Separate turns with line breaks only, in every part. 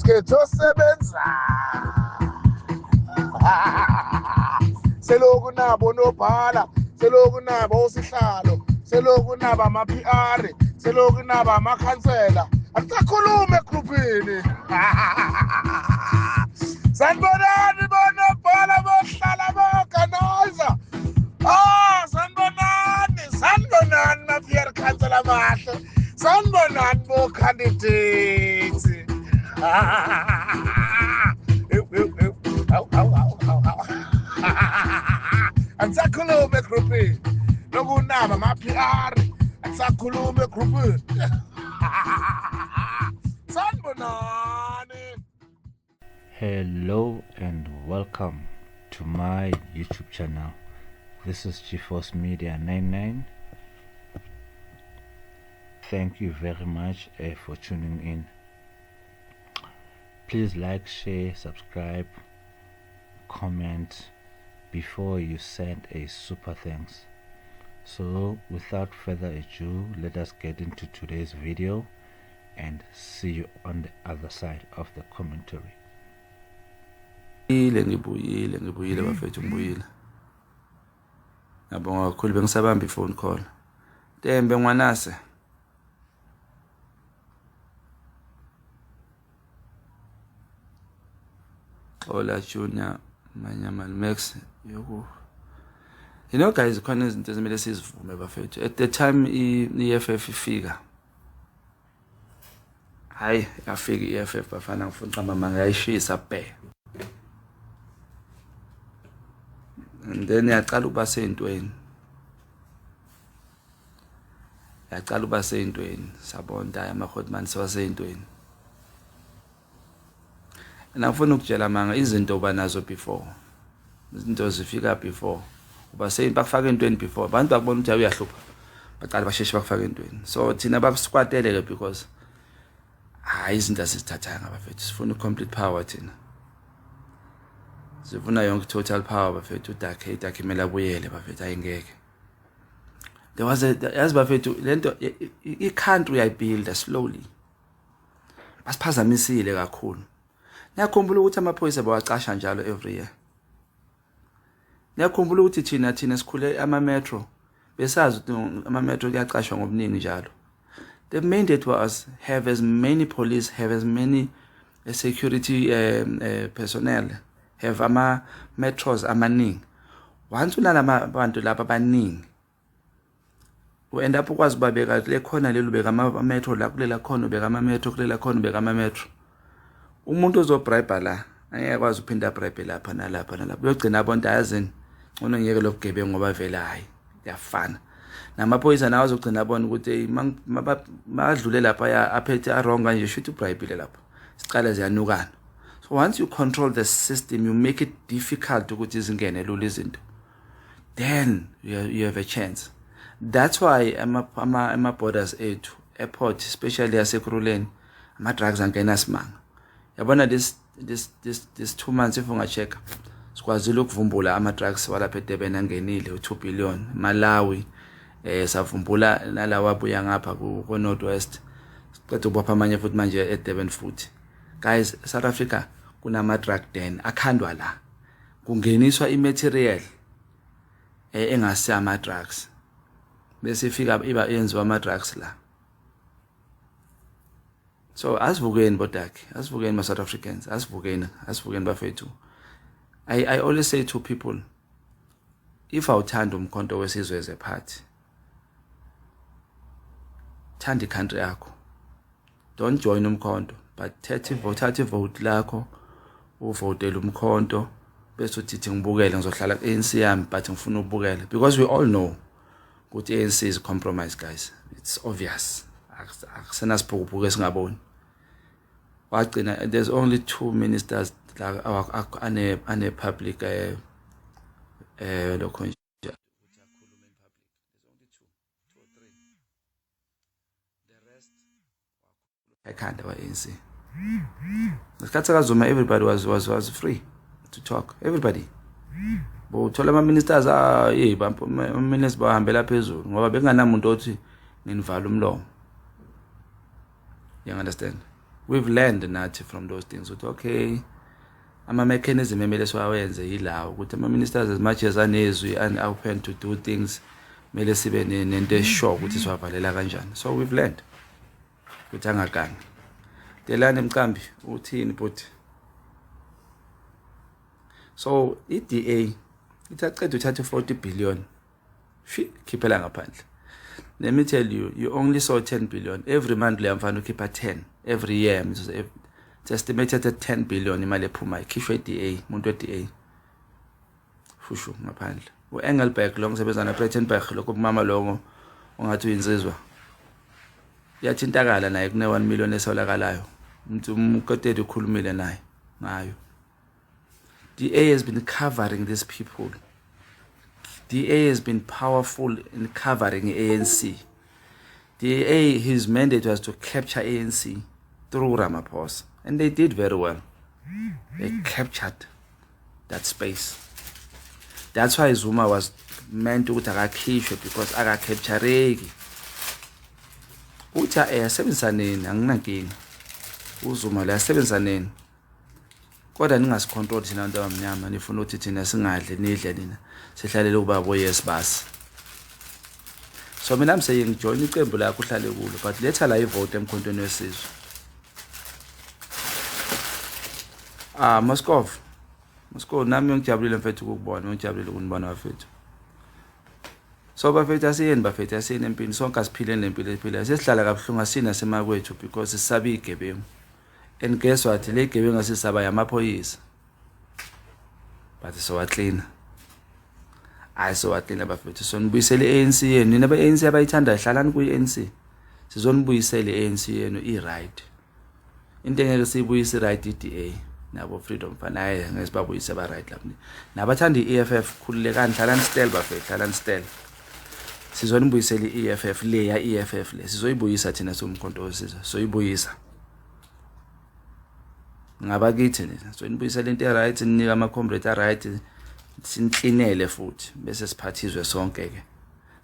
usikhetho sebenza seloku nabo nobhala seloku nabo usihlalo seloku nabo ama-PR seloku nabo amakhansela akusakhulume egrupini sanibonani bonobhala bohlala boorganizer sanibonani ma-PR khansela amahle sanibonani bo-candidates akusakhulume egrupini lokunaba ama-PR akusakhulume egrupini sanibonani.
Hello and welcome to my YouTube channel. This is GeForce Media 99. Thank you very much for tuning in. Please like, share, subscribe, comment before you send a super thanks. So without further ado, let us get into today's video and see you on the other side of the commentary.
ngibuyile bafethu ngibuyile. Ngabonga kakhulu bengisabamba iphone call. Tembe Ngwanase. Ola Junior Manyamal Max yoku. You know guys, khona izinto ezimele sizivume bafethu. At the time i-EFF ifika. Hayi, yafika i-EFF bafana ngifuna uqamba manga yayishisa bhe. And then yaqala ukuba sentweni. Yaqala ukuba sentweni. Sabona ama-Hotman sewasentweni. And ngifuna ukutshela manga izinto banazo before. Izinto zifika before. Uba sentweni bakufaka entweni before. Abantu bakubona ukuthi uyahlupha. Baqala basheshe bakufaka entweni. So thina babusquatele because hayi izinto asizithatha ngabafethu. Sifuna complete power thina. Sifuna yonke total power bafethu udakhe imela buyele bafethu ayingeke. There was as bafethu lento i-country uyayibuild slowly. Basiphazamisile kakhulu. Ngiyakhumbula ukuthi amaphoyisa bawacasha njalo every year. Ngiyakhumbula ukuthi thina sikhule ama-metro besazi ukuthi ama-metro kuyacashwa ngobuningi njalo. The mandate was have as many police, have as many security personnel, have ama-metros amaningi. Once unalama bantu lapha abaningi, u-end up ukwazi ubabeka le khona lelo ubeka ama-metro la kulela khona ubeka ama-metro kulela khona ubeka ama-metro. Umuntu ozobribe la angeke akwazi uphinda bribe lapha nalapha nalapha. Uyogcina abantu ayazini ngcono ngeke lobugebengu ngoba vele hayi yafana. Namaphoyisa nawo azogcina abona ukuthi madlule lapha aphethe aronga nje shoot ubribe lapha. Siqala ziyanukana. So once you control the system, you make it difficult ukuthi izingene lula izinto. Then you have a chance. That's why ama borders ethu, airport, especially yaseKuruleni, ama drugs angena simanga. Yabona this 2 months if ungacheck, sikwazile ukuvumbula ama drugs walapha eDurban angenile u2 billion. Malawi savumbula nalawa abuya ngapha ku North West. Siqeda ukubopha amanye futhi manje eDurban futhi. Guys, South Africa kunama drug den akhandwa la. Kungeniswa imaterial engasi ama drugs. Bese ifika iba yenziwa ama drugs la. So asivukeni bodakhe, asivukeni ma South Africans, asivukeni bafethu. I always say to people, if awuthanda umkhonto wesizwe as a party, thanda country yakho. Don't join umkhonto, but thathe vote lakho, uvotele umkhonto, bese uthi ngibukele ngizohlala ku-ANC yami but ngifuna ukubukela because we all know ukuthi ANC is compromise guys. It's obvious. Akusena siphukuphuku esingaboni. Wagcina there's only 2 ministers ane public lokho nje. I can't do ANC. Zuma, everybody was free to talk. Everybody. But thola ama ministers ministers bahambela phezulu ngoba benganamuntu othi nginvala umlomo. You understand? we've learned nathi from those things ukuthi okay ama-mechanism emele siwawenze yilawo ukuthi ama-ministers as much as anezwi and open to do things mele sibe nento esure ukuthi siwavalela kanjani. So we've learned ukuthi angagangi. Delani Mqambi uthini but so i-DA ithaqeda uthatha 40 billion khiphela ngaphandle. Let me tell you, you only saw 10 billion every month. Le mfana ukhipha 10 every year. It's estimated at 10 billion imali ephuma ikhishwe i-DA, umuntu we-DA fushu ngaphandle. U-Engelberg lo ngisebenza na-Plettenberg lokho kumama longo ongathi uyinsizwa yathintakala naye kune 1 million esawulakalayo umuntu umkoteli ukhulumile naye ngayo. DA has been covering these people. DA has been powerful in covering ANC. DA, his mandate was to capture ANC through Ramaphosa. And they did very well. They captured that space. That's why Zuma was meant to akakhishwe because akacaptureki. Uthi ayasebenza nini anginankinga. uZuma la sebenza nini kodwa ningasicontrol thina abantu abamnyama nifuna ukuthi thina singadle nidle nina sihlalele ukuba boyes basi. So mina mse ngijoin iqembu lakho uhlale kulo but letha la ivote emkhontweni wesizwe. Moscow nami ngijabulile mfethu ukubona ngijabulile ukunibona bafethu. So bafethu asiyeni bafethu asiyeni empini sonke asiphile nempilo ephila sesihlala kabuhlungu asina semakwethu because sisabe igebengu. And guess what? Le gebengu asisaba yamaphoyisa. But so clean. So clean bafethu. So nibuyisele ANC yenu. Nina ba ANC abayithanda hlalani ku ANC. Sizonibuyisele ANC yenu i-right. Into engeke siyibuyise right i-DA nabo Freedom Fund hayi ngesibabuyise ba right lapha. Nabathanda i-EFF khululekani hlalani still bafethu hlalani still. Sizonibuyisele i-EFF le ya EFF le. Sizoyibuyisa thina somkhonto wesizwe. Soyibuyisa. Ngabakithi nina so nibuyisela into right ninika ama-comrade right sinclinele futhi bese siphathizwe sonke ke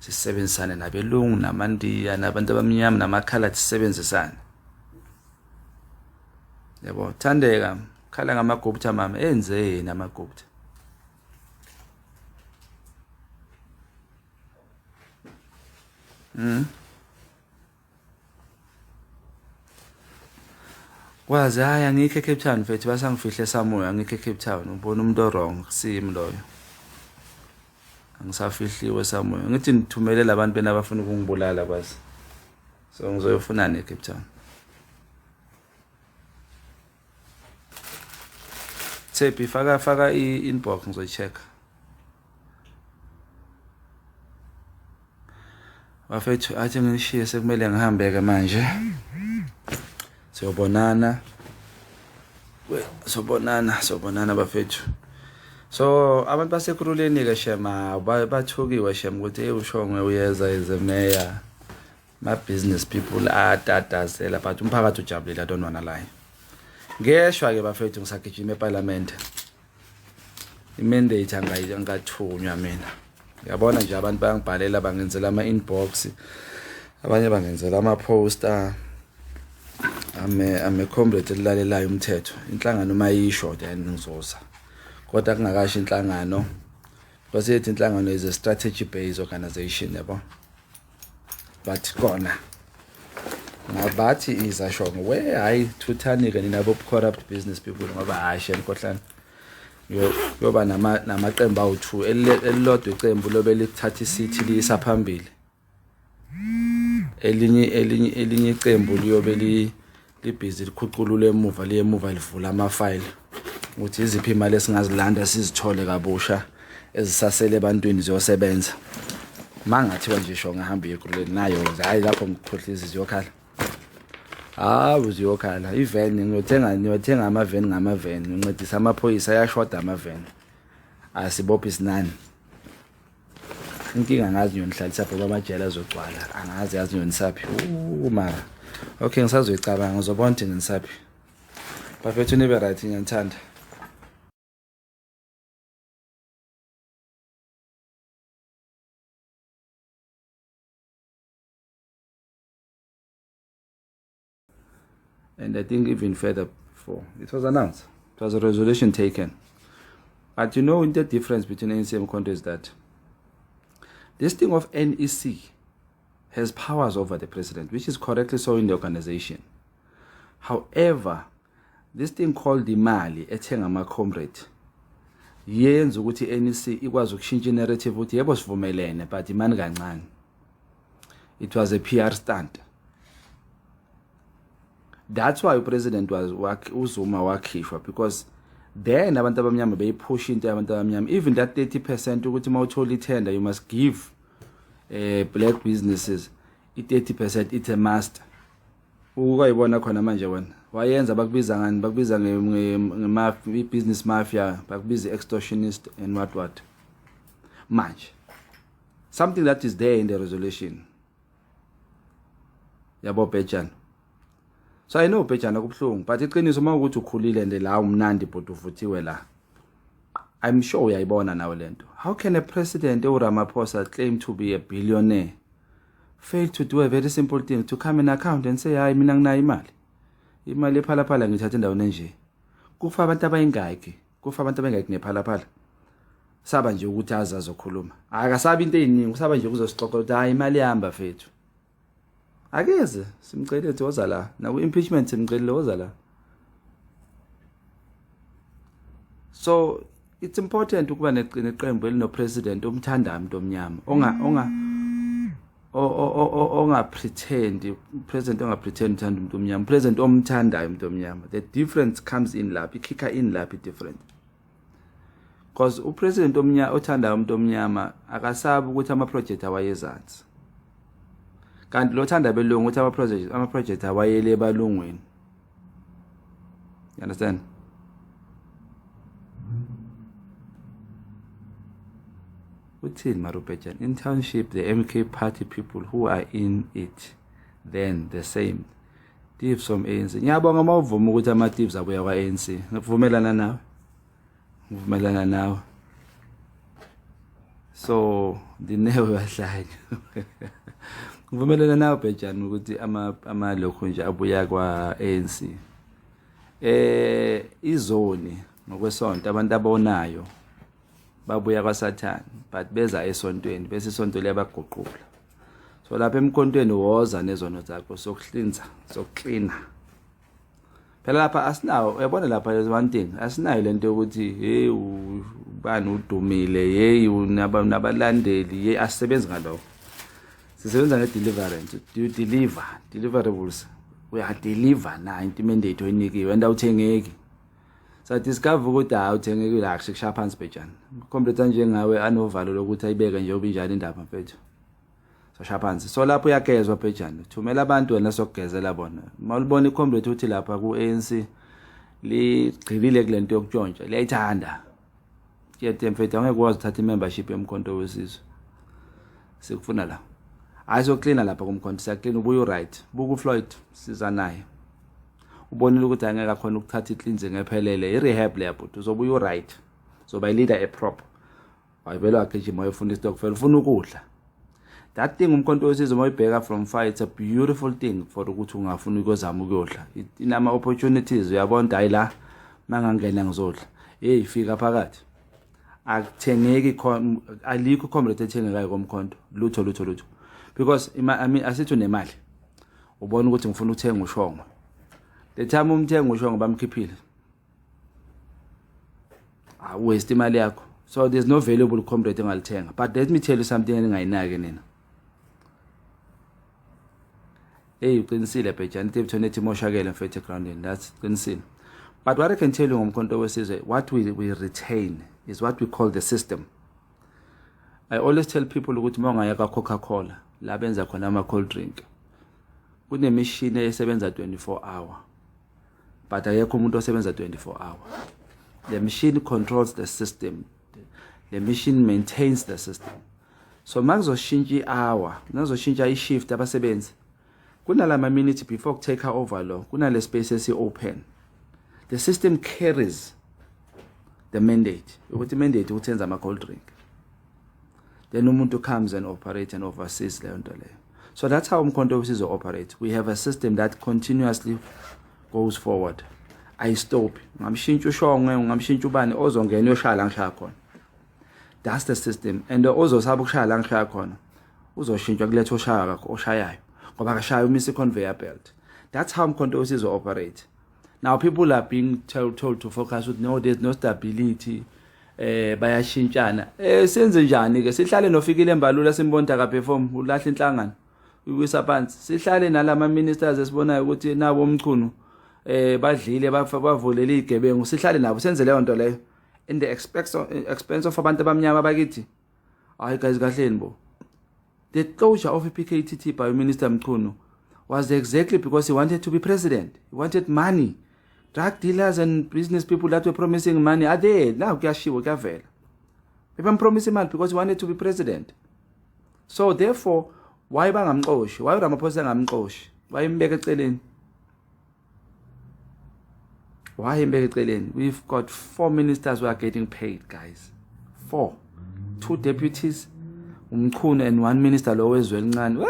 sisebenzisane nabelungu namandiya nabantu abamnyama namakhala sisebenzisane. Yabo Thandeka khala ngamagobutha mama enzeni amagobutha. Wazi hayi angikho eCape Town mfethu basangifihle samoya angikho eCape Town ubona umuntu wrong simi loyo. Angisafihliwe samoya ngithi nithumele labantu bena abafuna ukungibulala kwazi. So ngizoyofunana eCape Town. Tsephi faka i-inbox ngizoyichecka. Bafethu athi ngishiye sekumele ngihambe ke manje. Sobonana bafethu. So abantu basekhululeni ke shema bathukiwe shema ukuthi uShongwe uyeza as a mayor. My business people atatazela but umphakathi ujabulile don't wanna lie. Ngeshwa ke bafethu ngisagijima eParliament. Imandate angathunywa mina. Ngiyabona nje abantu bayangibhalela bangenzela ama-inbox. Abanye bangenzela ama-poster. Ame comrade elalelayo umthetho inhlangano mayisho then ngizoza kodwa kungakasho inhlangano because yethi inhlangano is a strategy based organization yabo but kona nabathi izashongo we hayi thuthanike ninabo corrupt business people ngoba hashe enkohlana yoba namaqembu awu2 elilodwa iqembu lobe lithatha isity liyisa phambili elinye iqembu liyobe libhizi likhuculule emuva livula ama-file ukuthi iziphi imali esingazilanda sizithole kabusha ezisasele ebantwini ziyosebenza. Mangathiwa nje sho ngihamba ekhuleni nayo hayi lapho ngikhohlisa ziyokhala. Uziyokhala iveni ngiyothenga ama-van ngama-van ngincedisa amaphoyisa ayashoda ama-van. Asibophi isinani. Inkinga ngazi ngiyonihlalisa phela amajele azogcwala angazi yazi ngiyonisaphi mara okay ngisazoyicabanga ngizobona ukuthi nginisaphi bafethu nibe right ngiyathanda. And I think even further before. It was announced. It was a resolution taken. But you know, the difference between ANC and Umkhonto is that this thing of NEC has powers over the president, which is correctly so in the organization. However, this thing called the Mali, Etengama Comrade, yenza ukuthi NEC ikwazi ukushintsha narrative ukuthi yebo sivumelene but imani kancane. It was a PR stunt. That's why the president was uZuma wakhishwa, because then abantu abamnyama beyipush into abantu abamnyama, even that 30% ukuthi mawuthola itender you must give black businesses i-30%, it's a must. Ukuyibona khona manje wena wayenza bakubiza ngani, bakubiza nge-business mafia, bakubiza extortionist and what manje something that is there in the resolution. Yabo Bhejane. So I know Bhejane kubhlungu, but iqiniso mawukuthi ukhulile nje la umnandi bhuti uvuthiwe la, I'm sure uyayibona nawe lento. How can a president uRamaphosa claim to be a billionaire fail to do a very simple thing, to come in account and say hayi mina nginayo imali ephalaphala ngithatha endaweni nje? Kufa abantu abayingaki, kufa abantu abangaki nephalaphala. Saba nje ukuthi azazokhuluma, akasabi into eziningi, usaba nje ukuzosixoxa ukuthi hayi imali ihamba fethu. Akeze simcela ethi woza la na ku-impeachment simcela woza la. So it's important ukuba neqembu elinopresident omthanda umuntu omnyama, onga pretend, president onga pretend uthanda umuntu omnyama, president omthandayo umuntu omnyama. The difference comes in lapho, ikika in lapho different. Because upresident omnyama othandayo umuntu omnyama akasabi ukuthi ama-project awayezansi. Kanti lo thanda belungu ukuthi ama-project awayele ebalungwini. You understand? Uthini Maro Bhejane? In township, the MK party people who are in it, then the same. Thieves from ANC. Ngiyabonga mawuvuma ukuthi ama-thieves abuya kwa-ANC. Ngivumelana nawe. Ngivumelana nawe. So, dinewe wahlanya. Ngivumelana nawe Bhejane ukuthi ama-lokhu nje abuya kwa-ANC. Izoni ngokwesonto abantu abonayo babuya kwaSathane, but beza esontweni, bese isonto liyabaguqula. So lapha emkhontweni woza nezono zakho sokuhlinza, sokuklina. Phela lapha asinawo, uyabona lapha there's one thing, asinayo lento yokuthi hey ubani udumile, hey unabalandeli, hey asisebenzi ngalokho. Sisebenza nge-deliverance, do you deliver deliverables. Uyadeliver na into mandate oyinikiwe and awuthengeki. So discover ukuthi awuthengeki la kushaya phansi Bhejane. Complete njengawe anovalo lokuthi ayibeke nje obinjani indaba mfethu. So shaya phansi. So lapho uyagezwa Bhejane. Thumela abantu wena sokugezela bona. Mawulibona icomplete uthi lapha ku-ANC ligqilile kulento yokutshontsha, liyayithanda. Yethe mfethu angeke ukwazi uthatha i-membership yomkhonto wesizwe. Sikufuna la. Ayizoklina lapha kumkhonto, siyaklina ubuye right. Buku Floyd siza naye. Ubonile ukuthi angeke khona ukuthatha icleansing ephelele, i-rehab labo uzobuye right. Zoba leader eprop. Ayivela wakhe ufuna istokfela, ufuna ukudla. That thing umkhonto wesizwe moyibheka from far, it's a beautiful thing for ukuthi ungafuna ukozama ukuyodla. Inama opportunities uyabona hayi la mangangena ngizodla. Hey fika phakathi. Akuthengeki alikho comrade ethengekayo komkhonto. Lutho. Because asithi unemali. Ubona ukuthi ngifuna ukuthenga ushongo. The time umthenga ushongo bamkhiphile. Waste imali yakho. So there's no valuable comrade engalithenga. But let me tell you something engayinaki nina. Hey uqinisile Bhejane, ithi moshakele mfethu grounding, that's uqinisile. But what I can tell you ngomkhonto wesizwe, what we retain is what we call the system. I always tell people ukuthi mawungaya Coca-Cola la benza khona ama cold drink, kunemishini esebenza 24 hour, but ayekho umuntu osebenza 24 hour. The machine controls the system, the machine maintains the system. So makuzoshintsha i-hour, nakuzoshintsha i-shift abasebenzi, kunalama minutes before take over lo, kunale space esi-open. The system carries the mandate, ukuthi mandate ukuthenza ama cold drink. Then umuntu comes and operates and oversees leyo nto leyo. So that's how umkhonto wesizwe operates. We have a system that continuously goes forward. Ayistophi. Ungamshintsha uShongwe, ungamshintsha ubani ozongena uyoshaya la ngishaya khona. That's the system. And ozosaba ukushaya la ngishaya khona uzoshintshwa kuletho oshayayo ngoba akashaya umisa conveyor belt. That's how Umkhonto Wesizwe operate. Now people are being told to focus with no, there's no stability. Bayashintshana. Senze njani ke sihlale nofikile embalula simbonda ka perform ulahle inhlangano. Uyisa phansi. Sihlale nalama ministers esibonayo ukuthi nabo umchunu badlile bavulele igebengu. Sihlale nabo senze leyo nto leyo. In the expense of abantu abamnyama bakithi. Hayi guys kahleni bo. The closure of PKTT by Minister Mchunu was exactly because he wanted to be president. He wanted money. Drug dealers and business people that were promising money are there. Now, kuyashiwo kuyavela. People promising money because he wanted to be president. So, therefore, why bangamxoshi? Why Ramaphosa ngamxoshi? Why imbeke eceleni? Why imbeke eceleni? We've got 4 ministers who are getting paid, guys. 4. 2 deputies, Umchunu and 1 minister lo wezwe elincane.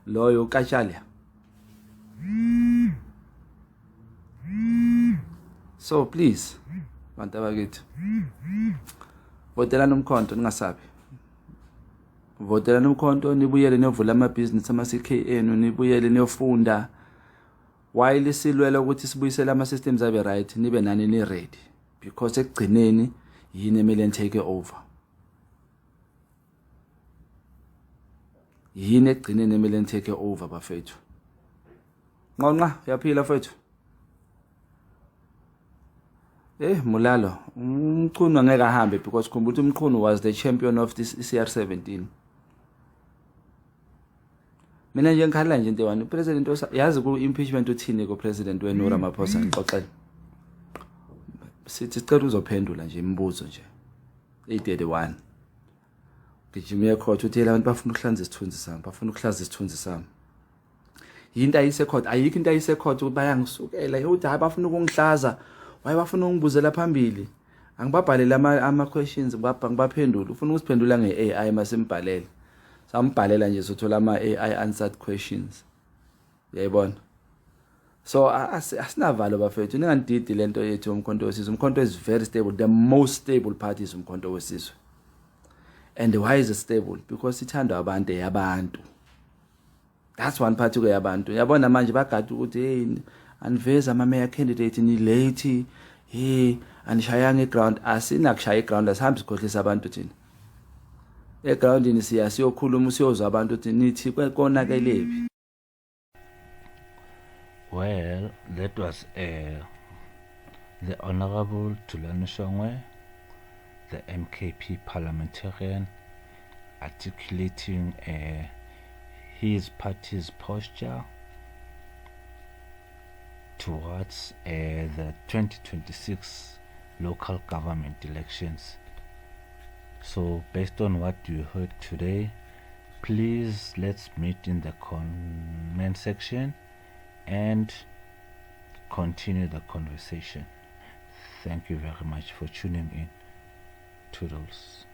Loyo Kachalia. So please, bantu bakithi. Votelani Umkhonto ningasabi. Votelani Umkhonto nibuyele niyovula ama-business ama-CK enu, nibuyele niyofunda. While silwela ukuthi sibuyisele ama-systems abe right, nibe nani ni ready. Because ekugcineni yini emele take over. Yini ekugcineni emele take over bafethu. Nqonqa uyaphila fethu. Mulalo, Umchunu angeke ahambe because khumbula ukuthi Umchunu was the champion of this CR17. Mina nje ngikhala nje into wani president yazi ku impeachment uthini ku president wenu Ramaphosa ngixoxela. Sithi sicela uzophendula nje imibuzo nje. 831. Gijima ecourt uthi abantu bafuna ukuhlanza isithunzi sami, bafuna ukuhlaza isithunzi sami. Yinto ayise court, ayikho into ayise court ukuthi bayangisukela, uthi hayi bafuna ukungihlaza. Why bafuna ungibuzela phambili? Angibabhalele ama questions ngibaphendula. Ufuna ukusiphendula ngeAI masimbhalele. Sambhalela nje sothola ama AI answered questions. Uyayibona? So asinavalo bafethu. Ningandidi lento yethu Umkhonto Wesizwe. Umkhonto is very stable. The most stable party is Umkhonto Wesizwe. And why is it stable? Because ithandwa abantu yabantu. That's one party yabantu. Uyabona manje bagada ukuthi hey aniveza ama-mayor candidate ni late anishayanga eground asinakushaya eground asihambi sikhohlisa abantu thina egroundini siyokhuluma siyozwa abantu ukuthi nithi konakelephi.
Well, that was the Honorable Thulani Shongwe, the MKP parliamentarian, articulating his party's posture towards the 2026 local government elections. So based on what you heard today, please let's meet in the comment section and continue the conversation. Thank you very much for tuning in. Toodles.